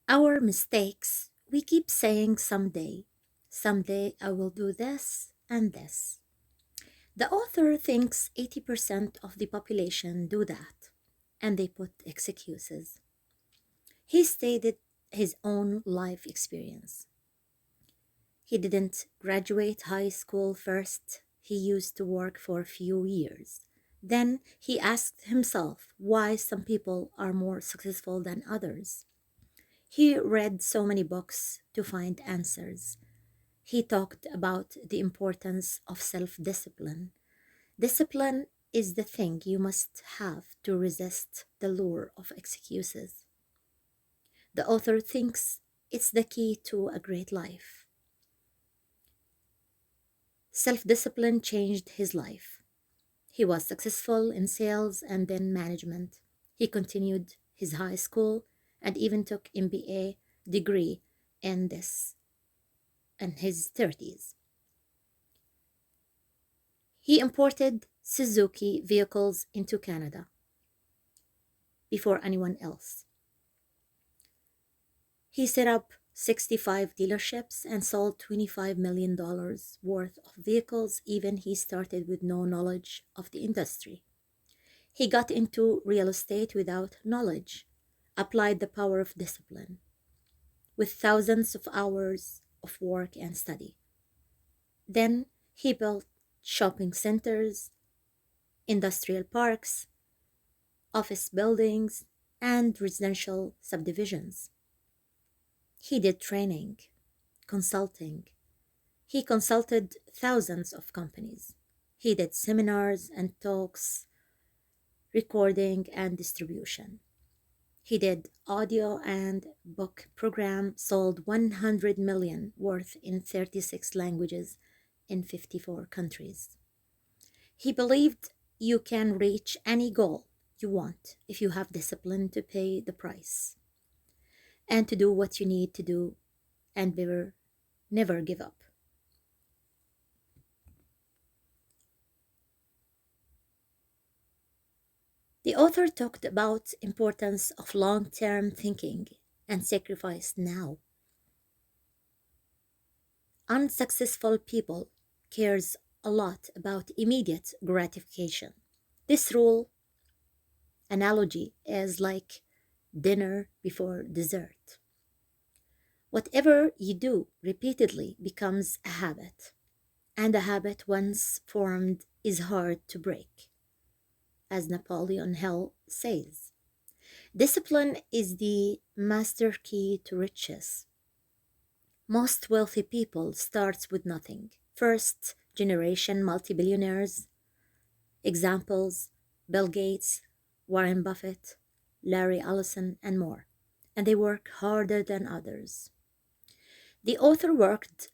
Our mistakes, we keep saying someday I will do this and this. The author thinks 80% of the population do that, and they put excuses. He stated his own life experience. He didn't graduate high school first. He used to work for a few years. Then he asked himself why some people are more successful than others. He read so many books to find answers. He talked about the importance of self discipline. Discipline is the thing you must have to resist the lure of excuses. The author thinks it's the key to a great life. Self discipline changed his life. He was successful in sales and then management. He continued his high school and even took MBA degree in this in his 30s. He imported Suzuki vehicles into Canada before anyone else. He set up 65 dealerships and sold $25 million worth of vehicles, even he started with no knowledge of the industry. He got into real estate without knowledge, applied the power of discipline with thousands of hours of work and study. Then he built shopping centers, industrial parks, office buildings, and residential subdivisions. He did training, consulting. He consulted thousands of companies. He did seminars and talks, recording and distribution. He did audio and book program, sold 100 million worth in 36 languages in 54 countries. He believed you can reach any goal you want if you have discipline to pay the price and to do what you need to do and never give up. The author talked about importance of long-term thinking and sacrifice now. Unsuccessful people cares a lot about immediate gratification. This rule analogy is like dinner before dessert. Whatever you do repeatedly becomes a habit, and a habit once formed is hard to break, as Napoleon Hill says. Discipline is the master key to riches. Most wealthy people starts with nothing. First generation multi-billionaires, examples Bill Gates, Warren Buffett, Larry Ellison, and more. And they work harder than others. The author worked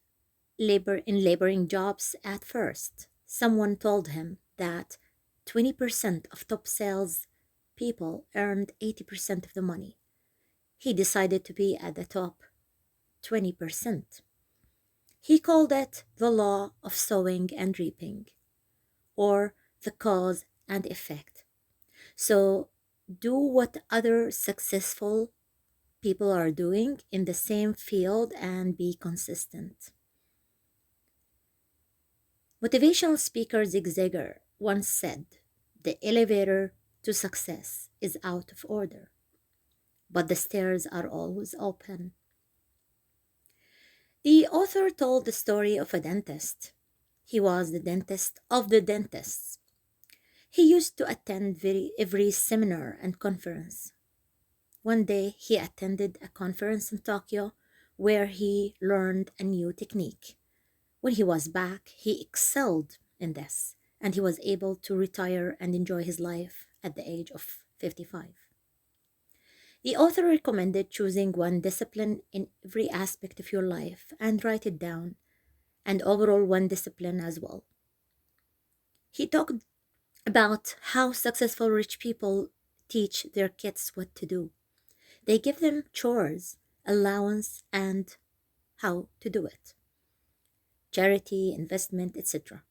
in laboring jobs at first. Someone told him that 20% of top sales people earned 80% of the money. He decided to be at the top 20%. He called it the law of sowing and reaping, or the cause and effect. So do what other successful people are doing in the same field and be consistent. Motivational speaker Zig Ziglar once said, "The elevator to success is out of order, but the stairs are always open." The author told the story of a dentist. He was the dentist of the dentists. He used to attend every seminar and conference. One day he attended a conference in Tokyo where he learned a new technique. When he was back, he excelled in this and he was able to retire and enjoy his life at the age of 55. The author recommended choosing one discipline in every aspect of your life and write it down, and overall one discipline as well. He talked about how successful rich people teach their kids what to do. They give them chores, allowance, and how to do it. Charity, investment, etc.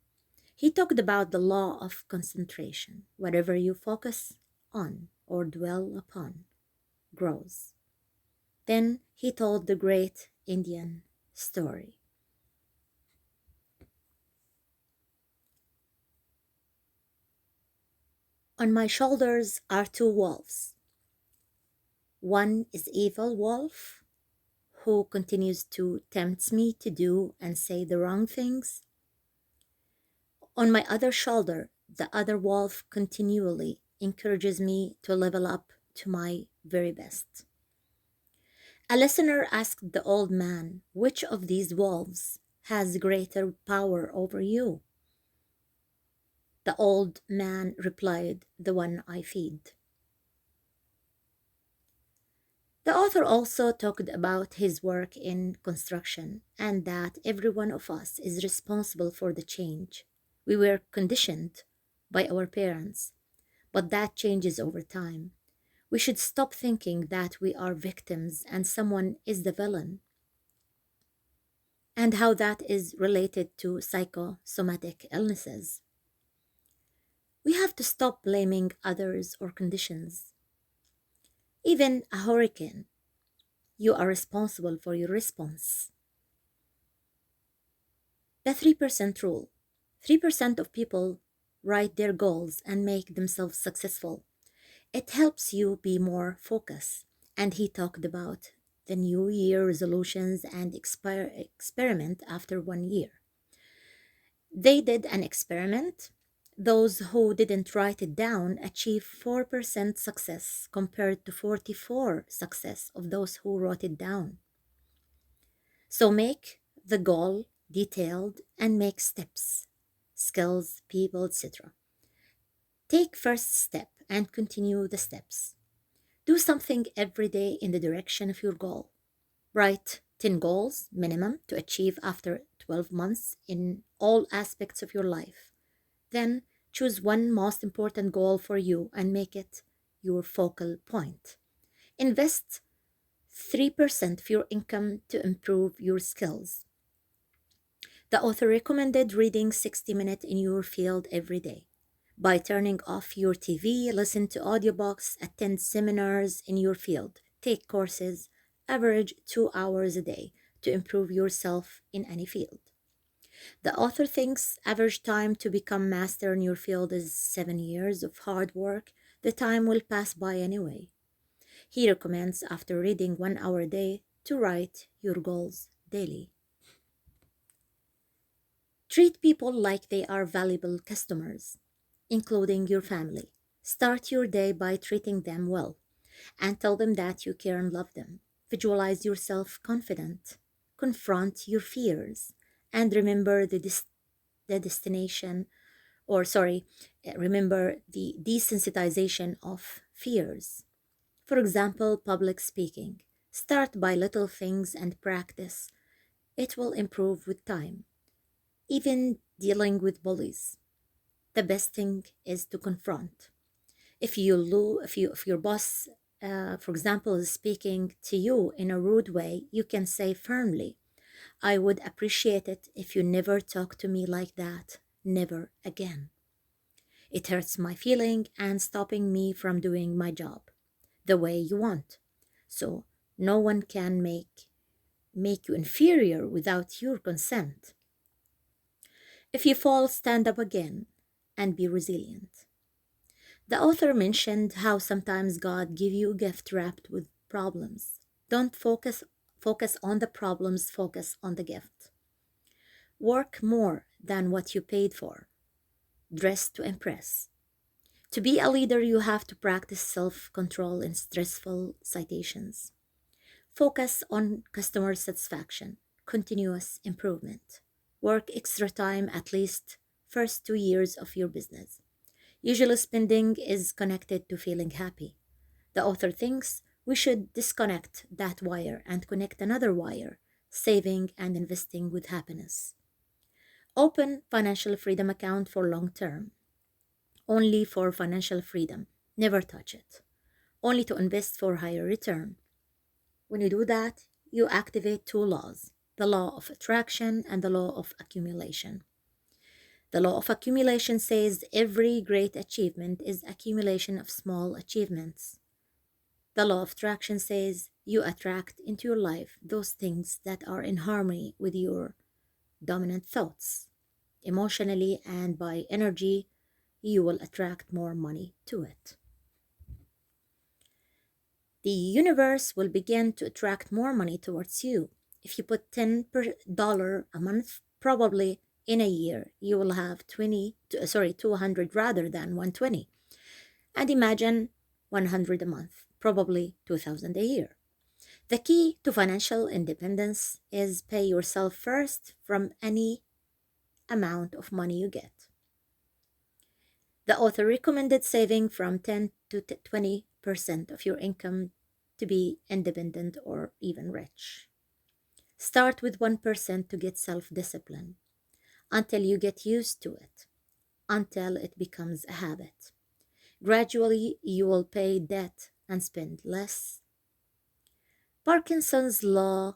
He talked about the law of concentration. Whatever you focus on or dwell upon grows. Then he told the great Indian story. On my shoulders are two wolves. One is evil wolf who continues to tempt me to do and say the wrong things. On my other shoulder, the other wolf continually encourages me to level up to my very best. A listener asked the old man, which of these wolves has greater power over you? The old man replied, the one I feed. The author also talked about his work in construction and that every one of us is responsible for the change. We were conditioned by our parents, but that changes over time. We should stop thinking that we are victims and someone is the villain, and how that is related to psychosomatic illnesses. We have to stop blaming others or conditions. Even a hurricane, you are responsible for your response. The 3% rule. 3% of people write their goals and make themselves successful. It helps you be more focused. And he talked about the New Year resolutions and experiment after 1 year. They did an experiment. Those who didn't write it down achieved 4% success compared to 44 success of those who wrote it down. So make the goal detailed and make steps, skills, people, etc. Take first step and continue the steps. Do something every day in the direction of your goal. Write 10 goals minimum to achieve after 12 months in all aspects of your life. Then choose one most important goal for you and make it your focal point. Invest 3% of your income to improve your skills. The author recommended reading 60 minutes in your field every day. By turning off your TV, listen to audiobooks, attend seminars in your field, take courses, average 2 hours a day to improve yourself in any field. The author thinks average time to become master in your field is 7 years of hard work. The time will pass by anyway. He recommends after reading 1 hour a day to write your goals daily. Treat people like they are valuable customers, including your family. Start your day by treating them well and tell them that you care and love them. Visualize yourself confident. Confront your fears and remember the destination, or sorry, remember the desensitization of fears. For example, public speaking. Start by little things and practice. It will improve with time. Even dealing with bullies, the best thing is to confront. If your boss, for example, is speaking to you in a rude way, you can say firmly, "I would appreciate it if you never talk to me like that, never again. It hurts my feeling and stopping me from doing my job the way you want. So no one can make you inferior without your consent. If you fall, stand up again and be resilient." The author mentioned how sometimes God give you a gift wrapped with problems. Don't focus on the problems, focus on the gift. Work more than what you paid for. Dress to impress. To be a leader, you have to practice self-control in stressful situations. Focus on customer satisfaction, continuous improvement. Work extra time at least first 2 years of your business. Usually spending is connected to feeling happy. The author thinks we should disconnect that wire and connect another wire, saving and investing with happiness. Open financial freedom account for long term. Only for financial freedom. Never touch it. Only to invest for higher return. When you do that, you activate two laws, the law of attraction and the law of accumulation. The law of accumulation says every great achievement is accumulation of small achievements. The law of attraction says you attract into your life those things that are in harmony with your dominant thoughts. Emotionally and by energy, you will attract more money to it. The universe will begin to attract more money towards you. If you put $10 a month, probably in a year you will have 200 rather than 120. And imagine 100 a month, probably 2000 a year. The key to financial independence is pay yourself first from any amount of money you get. The author recommended saving from 10 to 20% of your income to be independent or even rich. Start with 1% to get self discipline until you get used to it, until it becomes a habit. Gradually, you will pay debt and spend less. Parkinson's law,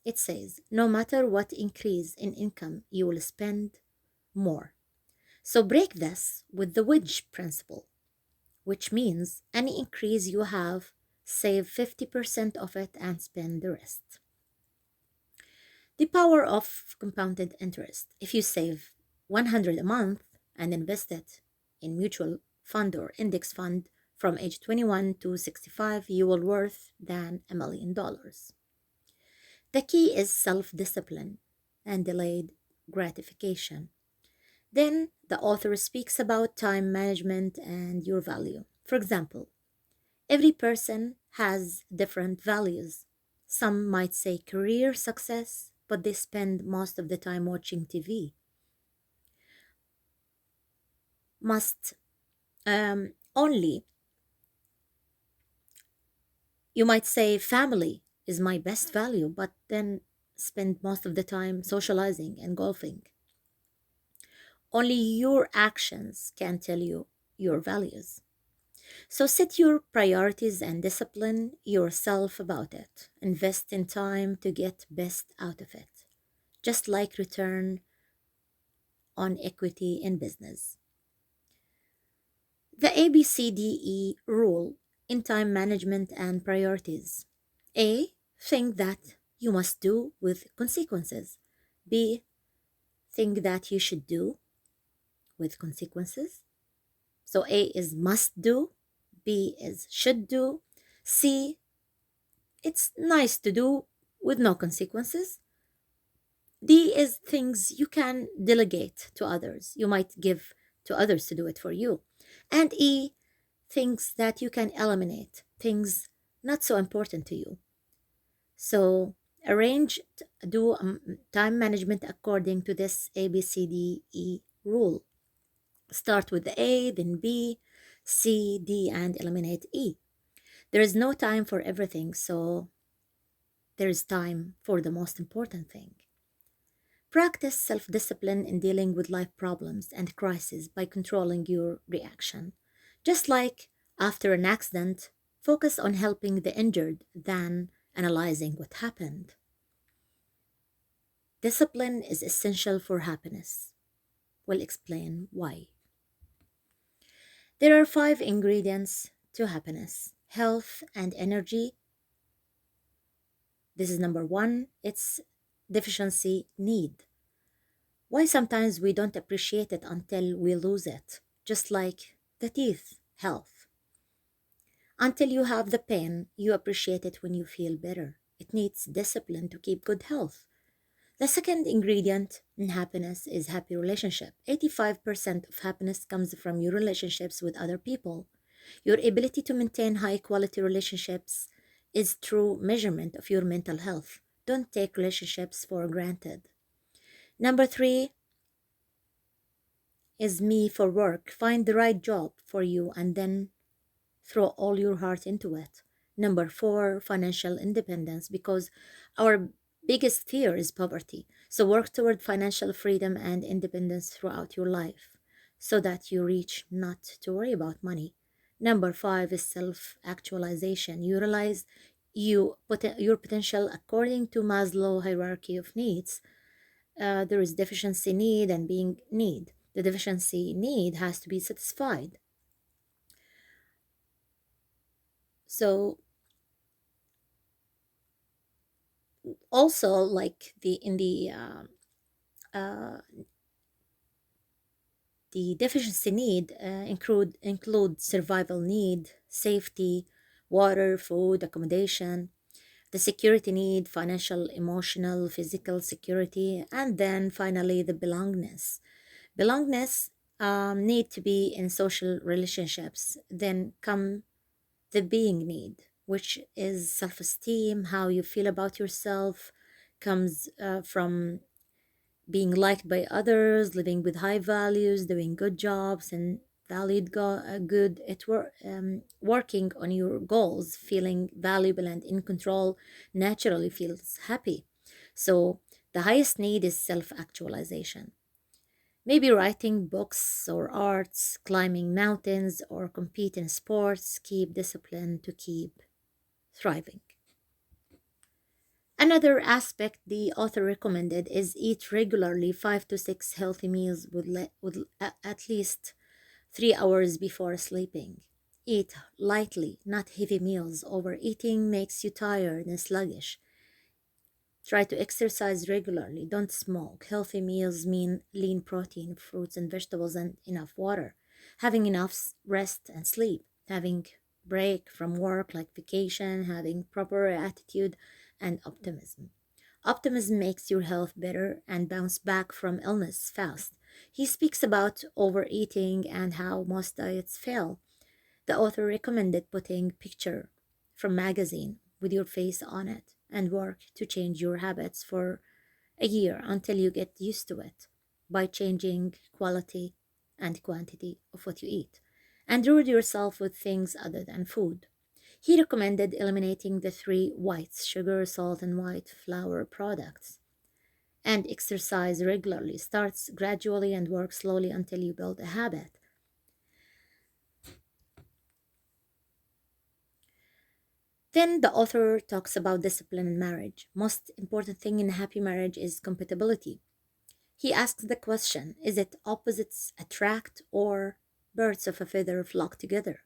it says, no matter what increase in income, you will spend more. So break this with the wedge principle, which means any increase you have, save 50% of it and spend the rest. The power of compounded interest. If you save 100 a month and invest it in mutual fund or index fund from age 21 to 65, you will worth than $1 million. The key is self-discipline and delayed gratification. Then the author speaks about time management and your value. For example, every person has different values. Some might say career success, but they spend most of the time watching TV. Must only, you might say family is my best value, but then spend most of the time socializing and golfing. Only your actions can tell you your values. So set your priorities and discipline yourself about it. Invest in time to get best out of it. Just like return on equity in business. The ABCDE rule in time management and priorities. A. Think that you must do with consequences. B. Think that you should do with consequences. So A is must do, B is should do, C, it's nice to do with no consequences. D is things you can delegate to others. You might give to others to do it for you. And E, things that you can eliminate, things not so important to you. So arrange, do time management according to this ABCDE rule. Start with the A, then B, C, D, and eliminate E. There is no time for everything, so there is time for the most important thing. Practice self discipline in dealing with life problems and crises by controlling your reaction. Just like after an accident, focus on helping the injured than analyzing what happened. Discipline is essential for happiness. We'll explain why. There are 5 ingredients to happiness: health and energy. This is number 1. It's deficiency need. Why sometimes we don't appreciate it until we lose it, just like the teeth, health. Until you have the pain, you appreciate it when you feel better. It needs discipline to keep good health. The second ingredient in happiness is happy relationship. 85% of happiness comes from your relationships with other people. Your ability to maintain high quality relationships is true measurement of your mental health. Don't take relationships for granted. Number 3 is me for work. Find the right job for you and then throw all your heart into it. Number 4, financial independence, because our biggest fear is poverty. So work toward financial freedom and independence throughout your life so that you reach not to worry about money. Number 5 is self-actualization. You realize your potential according to Maslow hierarchy of needs. There is deficiency need and being need. The deficiency need has to be satisfied. So Also, like uh, the deficiency need include survival need, safety, water, food, accommodation, the security need, financial, emotional, physical security, and then finally the belongingness. Belongingness need to be in social relationships. Then come the being need, which is self-esteem, how you feel about yourself, comes from being liked by others, living with high values, doing good jobs, and good at working on your goals, feeling valuable and in control naturally feels happy. So the highest need is self-actualization. Maybe writing books or arts, climbing mountains, or compete in sports, keep discipline to keep thriving. Another aspect the author recommended is eat regularly 5 to 6 healthy meals at least 3 hours before sleeping. Eat lightly, not heavy meals. Overeating makes you tired and sluggish. Try to exercise regularly. Don't smoke. Healthy meals mean lean protein, fruits and vegetables, and enough water. Having enough rest and sleep. Having break from work like vacation. Having proper attitude and optimism. Optimism makes your health better and bounce back from illness fast. He speaks about overeating and how most diets fail. The author recommended putting picture from magazine with your face on it and work to change your habits for a year until you get used to it by changing quality and quantity of what you eat. And reward yourself with things other than food. He recommended eliminating the three whites sugar, salt, and white flour products. And exercise regularly. Starts gradually and work slowly until you build a habit. Then the author talks about discipline in marriage. Most important thing in a happy marriage is compatibility. He asks the question, is it opposites attract or birds of a feather flock together?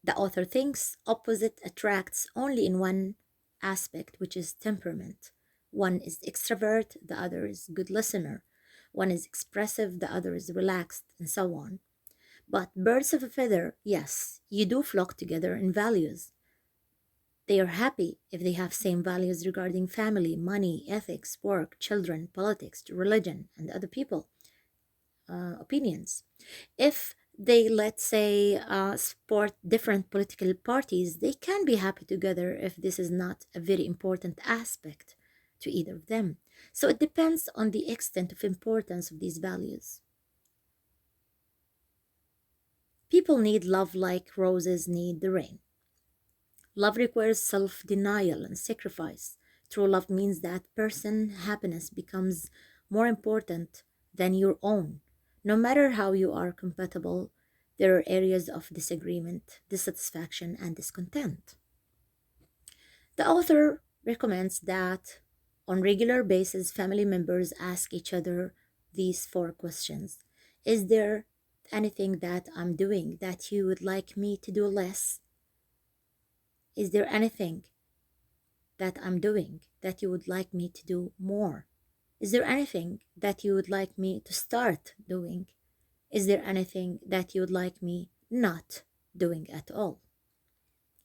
The author thinks opposite attracts only in one aspect, which is temperament. One is extrovert, the other is good listener. One is expressive, the other is relaxed, and so on. But birds of a feather, yes, you do flock together in values. They are happy if they have same values regarding family, money, ethics, work, children, politics, religion, and other people opinions. If they, let's say, support different political parties, they can be happy together if this is not a very important aspect to either of them. So it depends on the extent of importance of these values. People need love like roses need the rain. Love requires self denial and sacrifice. True love means that person happiness becomes more important than your own. No matter how you are compatible, there are areas of disagreement, dissatisfaction, and discontent. The author recommends that on regular basis family members ask each other these four questions. Is there anything that I'm doing that you would like me to do less? Is there anything that I'm doing that you would like me to do more? Is there anything that you would like me to start doing? Is there anything that you would like me not doing at all?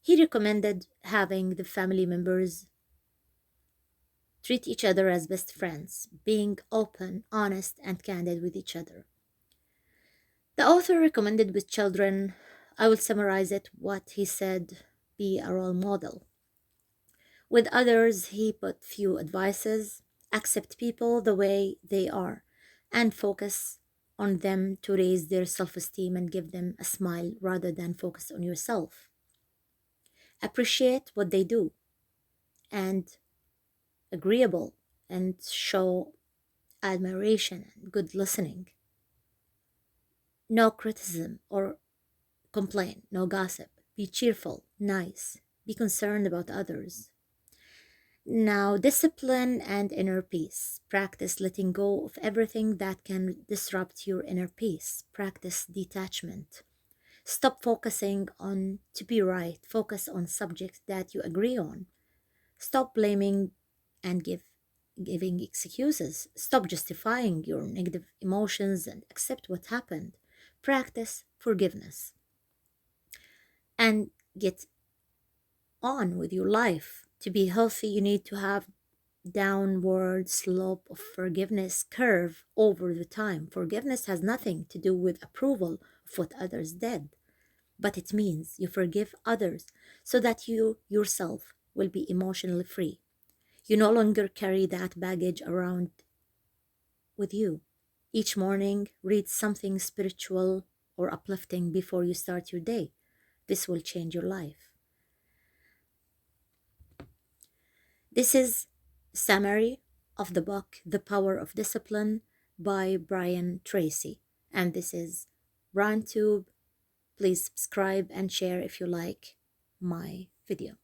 He recommended having the family members treat each other as best friends, being open, honest, and candid with each other. The author recommended with children, I will summarize it what he said, be a role model. With others, he put few advices, accept people the way they are, and focus on them to raise their self esteem and give them a smile rather than focus on yourself. Appreciate what they do and agreeable and show admiration and good listening. No criticism or complain, no gossip. Be cheerful, nice, be concerned about others. Now, discipline and inner peace. Practice letting go of everything that can disrupt your inner peace. Practice detachment. Stop focusing on to be right. Focus on subjects that you agree on. Stop blaming and giving excuses. Stop justifying your negative emotions and accept what happened. Practice forgiveness and get on with your life. To be healthy, you need to have downward slope of forgiveness curve over the time. Forgiveness has nothing to do with approval of what others did, but it means you forgive others so that you yourself will be emotionally free. You no longer carry that baggage around with you. Each morning, read something spiritual or uplifting before you start your day. This will change your life. This is a summary of the book The Power of Discipline by Brian Tracy. And this is BrianTube. Please subscribe and share if you like my video.